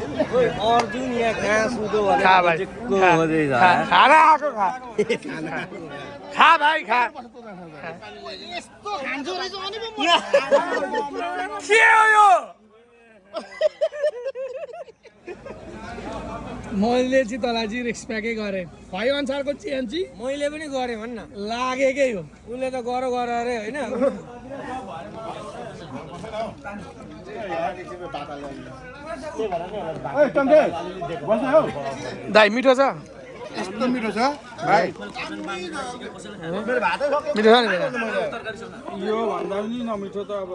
अर्जुन यहाँ कहाँ सुतो भने खा भाइ चिक्को हुँदै छ खाना आएको खा खा भाइ खा यस्तो खान्छु रहेछ भने पो के हो यो मैले चाहिँ तँलाई चाहिँ रेस्पेक्टै गरेँ भाइ अनुसारको चेन्ज मैले पनि गरेँ भन्न लागेकै हो उसले त गर अरे होइन दाइ मिठो छ यस्तो मिठो छ भाइ मिठो छ नि यो भन्दा पनि नमिठो त अब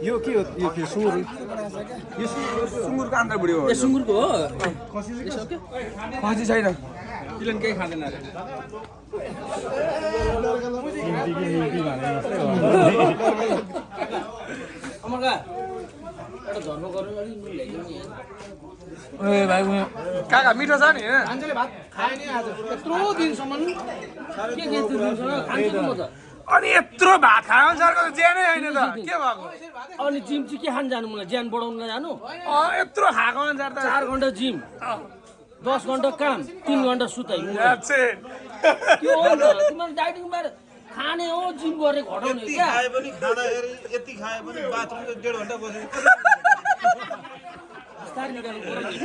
यो के हो यो के सुँगुर यो सुँगुरको आन्द्रा बुढी हो यो सुँगुरको हो खसी छैन किलन केही खाँदैन अरे अमरका एउटा धर्म गर्नु अलिक नुन ल्याइदिनु नि ए भाइ काका मिठो छ नि मान्छेले भात खाए नि आज यत्रो दिनसम्म के त्यो दिनसँग खान्छु म त अनि यत्रो भात खाए अनुसारको त ज्यानै होइन त के भएको अनि जिम चाहिँ के खान जानु मलाई ज्यान बढाउन जानु यत्रो खाएको अनुसार त 4 घन्टा जिम 10 घन्टा काम 3 घन्टा सुताइ That's it. त्यो हो नि त तिमीले डाइटिङ बारे खाने हो जिम गर्ने घटाउने हो क्या खाए पनि खाँदाखेरि यति खाए पनि बाथरुम 1.5 घन्टा बसेको बिस्तारै निकाल्नु पर्यो नि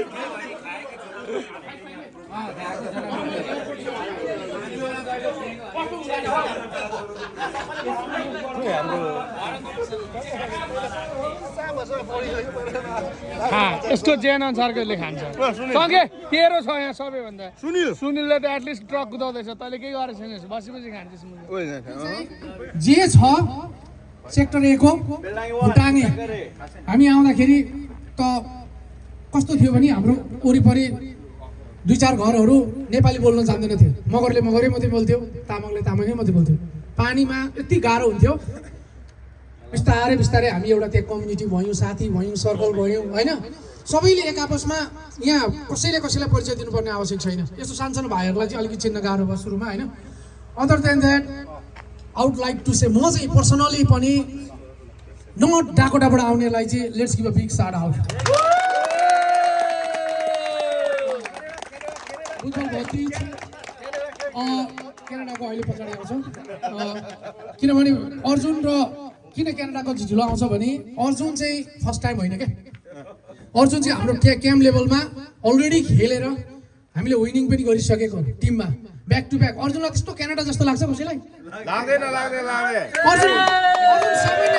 यस्तो जेन अनुसारकोले खान्छ सँगै तेरो छ यहाँ सबैभन्दा सुनिलले त एटलिस्ट ट्रक कुदाउँदैछ तैँले केही गरेको छैनस् बसी खान्छस् जे छ सेक्टर 1 को भुटाङे हामी आउँदाखेरि त कस्तो थियो भने हाम्रो वरिपरि 2-4 घरहरू नेपाली बोल्न जान्दैन थियो मगरले मगरै मात्रै बोल्थ्यो तामाङले तामाङै मात्रै बोल्थ्यो पानीमा यति गाह्रो हुन्थ्यो बिस्तारै बिस्तारै हामी एउटा त्यहाँ कम्युनिटी भयौँ साथी भयौँ सर्कल भयौँ होइन सबैले एक आपसमा यहाँ कसैले कसैलाई परिचय दिनुपर्ने आवश्यक छैन यस्तो सानसानो भाइहरूलाई चाहिँ अलिकति चिन्न गाह्रो भयो सुरुमा होइन other than that I would like to say म चाहिँ पर्सनली पनि नर्थ डाकोटाबाट आउनेलाई चाहिँ let's give a big shout out बुझ्नु भौतिक क्यानाडाको अहिले पछाडि आउँछ किनभने अर्जुन र किन क्यानाडाको झिझुलो आउँछ भने अर्जुन चाहिँ फर्स्ट टाइम होइन क्या अर्जुन चाहिँ हाम्रो क्याम्प लेभलमा अलरेडी खेलेर हामीले विनिङ पनि गरिसकेको टिममा ब्याक टु ब्याक अर्जुनलाई त्यस्तो क्यानाडा जस्तो लाग्छ कसैलाई लाग्दैन अर्जुन सामान्य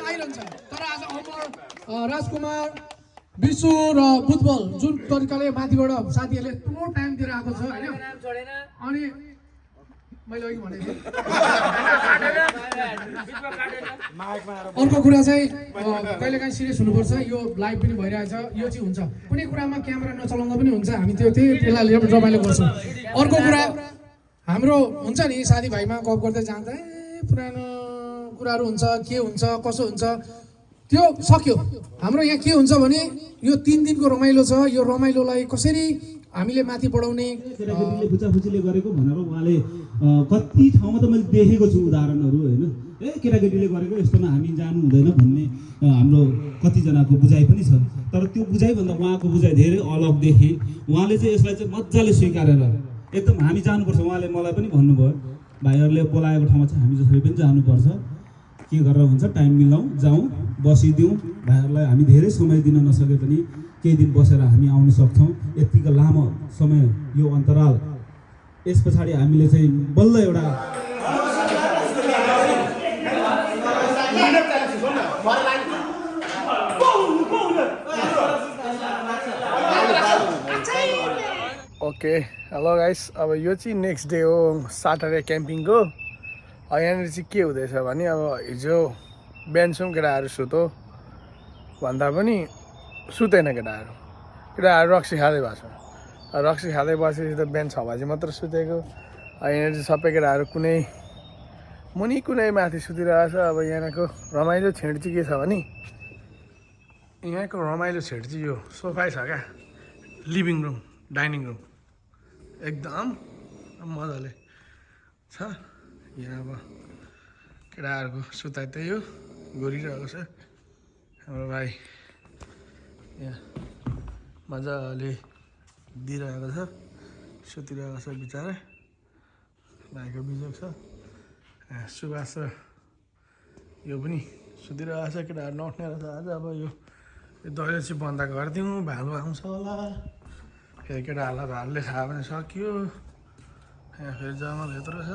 आइरहन्छ तर आज अमर राजकुमार विशु र बुटबल जुन तरिकाले माथिबाट साथीहरूले यत्रो टाइम दिएर आएको छ होइन अनि मैले अघि भनेको अर्को कुरा चाहिँ कहिलेकाहीँ सिरियस हुनुपर्छ यो लाइभ पनि भइरहेछ यो चाहिँ हुन्छ कुनै कुरामा क्यामेरा नचलाउँदा पनि हुन्छ हामी त्यसलाई लिएर रमाइलो गर्छौँ अर्को कुरा हाम्रो हुन्छ नि साथीभाइमा गफ गर्दै जाँदा पुरानो कुराहरू हुन्छ के हुन्छ कसो हुन्छ त्यो सक्यो हाम्रो यहाँ के हुन्छ भने यो 3 दिनको रमाइलो छ यो रमाइलोलाई कसरी हामीले माथि बढाउने केटाकेटीले बुचाफुचीले गरेको भनेर उहाँले कति ठाउँमा त मैले देखेको छु उदाहरणहरू होइन केटाकेटीले गरेको यस्तोमा हामी जानु हुँदैन भन्ने हाम्रो कतिजनाको बुझाइ पनि छ तर त्यो बुझाइभन्दा उहाँको बुझाइ धेरै अलग देखेँ उहाँले चाहिँ यसलाई चाहिँ मजाले स्वीकारेर एकदम हामी जानुपर्छ उहाँले मलाई पनि भन्नुभयो भाइहरूले बोलाएको ठाउँमा चाहिँ हामी जसरी पनि जानुपर्छ के गरेर हुन्छ टाइम मिलाउँ जाउँ बसिदिउँ भाइहरूलाई हामी धेरै समय दिन नसके पनि केही दिन बसेर हामी आउन सक्छौँ यतिको लामो समय यो अन्तराल यस पछाडि हामीले चाहिँ बल्ल एउटा ओके हेलो गाइस अब यो चाहिँ नेक्स्ट डे हो सटरडे क्याम्पिङको यहाँनिर चाहिँ के हुँदैछ भने अब हिजो बिहानसम्म केटाहरू सुतो भन्दा पनि सुतेन केटाहरू रक्सी खाँदै भएको छ रक्सी खाँदै बसेपछि त बिहान 6 बजी मात्र सुतेको यहाँनिर चाहिँ सबै केटाहरू कुनै मुनि कुनै माथि सुतिरहेको छ अब यहाँको रमाइलो छेड चाहिँ के छ भने यहाँको रमाइलो छेड चाहिँ यो सोफा छ क्या लिभिङ रुम डाइनिङ रुम एकदम मजाले छ यहाँ अब केटाहरूको सुताइ त्यही हो गरिरहेको छ हाम्रो भाइ यहाँ मजाले दिइरहेको छ सुतिरहेको छ बिचरा भाइको बिजोग छ सुभाष र यो पनि सुतिरहेको छ केटाहरू नउठ्ने रहेछ आज अब यो दैलो चाहिँ बन्द गरिदिउँ भालु आउँछ होला फेरि केटाहरूलाई भालुले खायो भने सकियो यहाँ फेरि जङ्गल यत्रो छ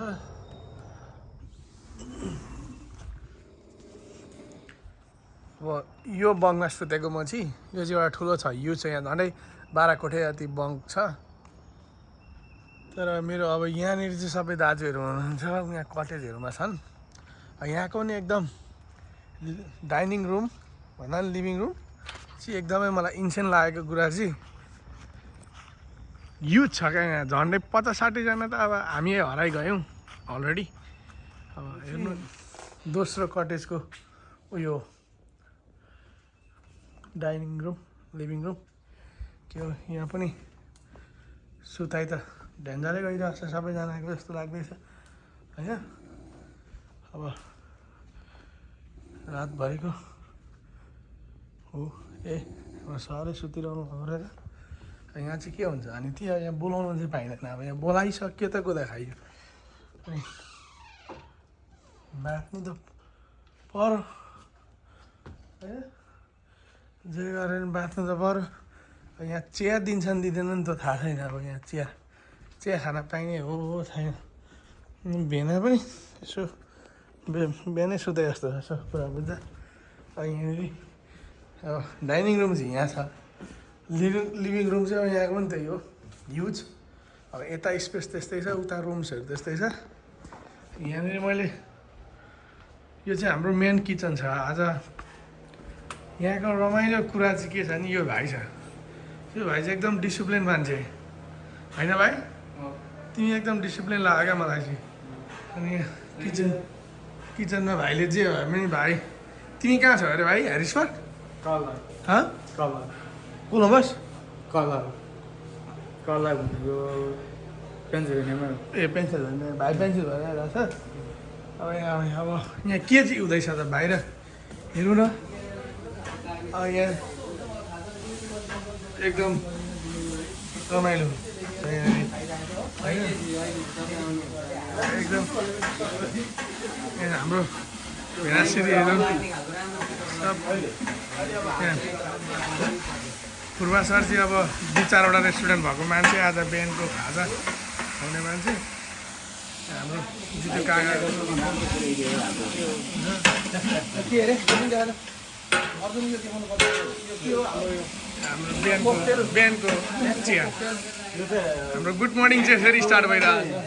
अब यो बङ्कमा सुतेको म चाहिँ यो चाहिँ एउटा ठुलो छ यो चाहिँ यहाँ झन्डै 12 कोठे जति बङ्क छ तर मेरो अब यहाँनिर चाहिँ सबै दाजुहरू हुनुहुन्छ यहाँ कटेजहरूमा छन् यहाँको पनि एकदम डाइनिङ रुम भन्दा पनि लिभिङ रुम चाहिँ एकदमै मलाई इन्सेन्ट लागेको कुरा चाहिँ युथ छ क्या यहाँ झन्डै 50-60 जना त अब हामी हराइ गयौँ अलरेडी अब हेर्नु दोस्रो कटेजको उयो डाइनिङ रुम लिभिङ रुम के हो यहाँ पनि सुताइ त ढ्यान्जाले गइरहेको छ सबैजनाको जस्तो लाग्दैछ होइन अब रातभरिको हो साह्रै सुतिरहनु भएको रहेछ यहाँ चाहिँ के हुन्छ अनि त्यो यहाँ बोलाउनु चाहिँ पाइँदैन अब यहाँ बोलाइसक्यो त कुदा खाइयो अनि बाँच्नु त पर्यो होइन जे गरे पनि बाँच्नु त पर्यो यहाँ चिया दिन्छन् दिँदैनन् त थाहा छैन अब यहाँ चिया खान पाइने हो छैन भेना पनि यसो बिहानै सुते जस्तो छ यसो कुरा बुझ्दा यहाँनिर अब डाइनिङ रुम चाहिँ यहाँ छ लिभिङ रुम चाहिँ अब यहाँको पनि त्यही हो ह्युज अब यता स्पेस त्यस्तै छ उता रुम्सहरू त्यस्तै छ यहाँनिर मैले यो चाहिँ हाम्रो मेन किचन छ आज यहाँको रमाइलो कुरा चाहिँ के छ नि यो भाइ छ यो भाइ चाहिँ एकदम डिसिप्लिन मान्छे होइन भाइ तिमी एकदम डिसिप्लिन लाग्यो क्या मलाई चाहिँ अनि किचनमा भाइले जे भयो भने भाइ तिमी कहाँ छौ अरे भाइ हेरिसफोर्ड कोलम्बस कलर भनेको पेन्सिल्भेनियामा ए पेन्सिल्भेनिया भाइ पेन्सिल भएर आइरहेको छ अब यहाँ के चाहिँ हुँदैछ त बाहिर हेरौँ न अब यहाँ एकदम रमाइलो छ यहाँनिर होइन एकदम यहाँ हाम्रो भेनासिरीहरू सब यहाँ पूर्वा सर चाहिँ अब 2-4वटा रेस्टुरेन्ट भएको मान्छे आज बिहानको खाजा खुवाउने मान्छे हाम्रो जितु काका के अरे हाम्रो बिहानको चिया हाम्रो गुड मर्निङ चाहिँ फेरि स्टार्ट भइरहेको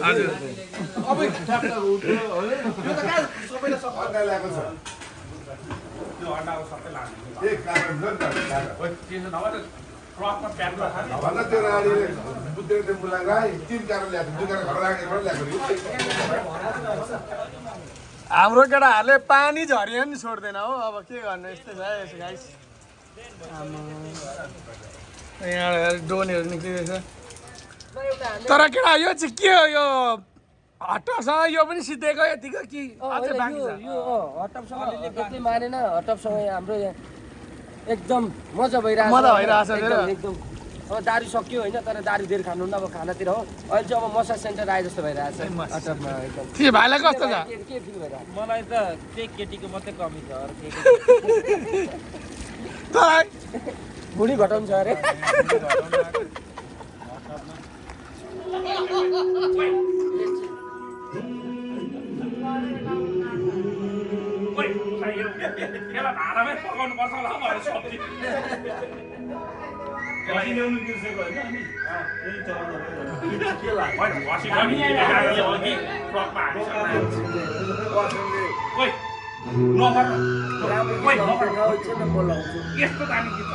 हजुर हाम्रो केटाहरूले पानी झरियो नि छोड्दैन हो अब के गर्नु यस्तै छ यसो गाइस यहाँ डोनहरू निक्लिँदैछ तर केटा यो चाहिँ के हो यो हटपसँग यो पनि सिद्धेको यतिको कि अझै बाँकी छ यो हटपसँग त्यति मानेन हटपसँग हाम्रो यहाँ एकदम मजा भइरहेछ एकदम अब दारू सक्यो होइन तर दारू धेरै खानुहुन्न अब खानातिर हो अहिले चाहिँ अब मसाज सेन्टर आए जस्तो भइरहेछ हटपमा एकदम के भाइलाई कस्तो छ के फिल भइरहेछ मलाई त त्यही केटीको मात्रै कमी छ अरू तँलाई भुँडी घटाउनु छ अरे भाडामै पकाउनु पर्छ होला भनेर सब्जी ल्याउनु बिर्सेको होइन यस्तो दामी गीत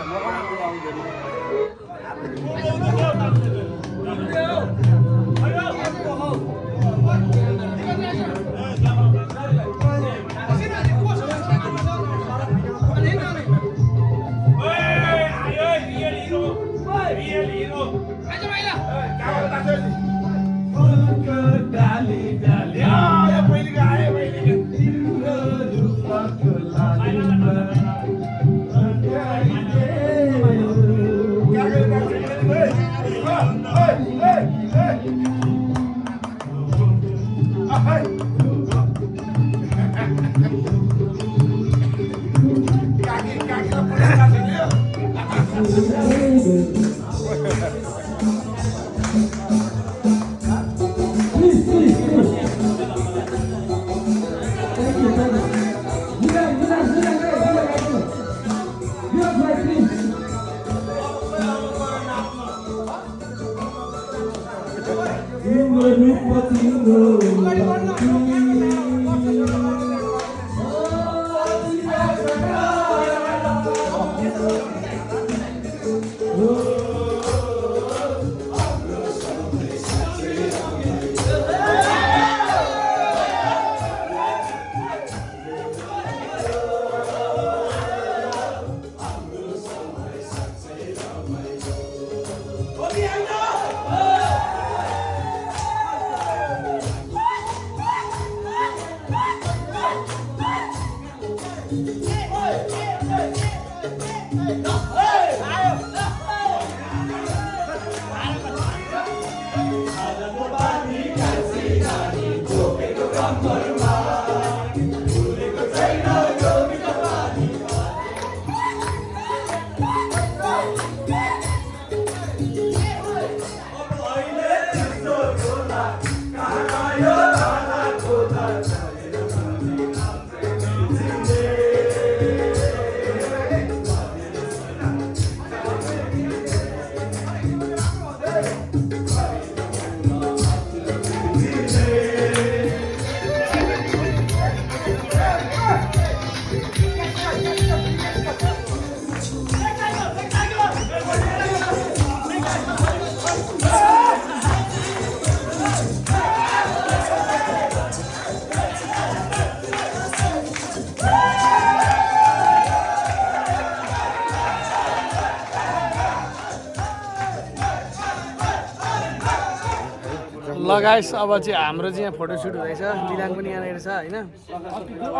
ल गाइस अब चाहिँ हाम्रो चाहिँ यहाँ फोटोसुट हुँदैछ मिलान पनि यहाँनिर छ होइन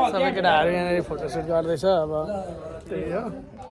सबै केटाहरू यहाँनिर फोटोसुट गर्दैछ अब त्यही हो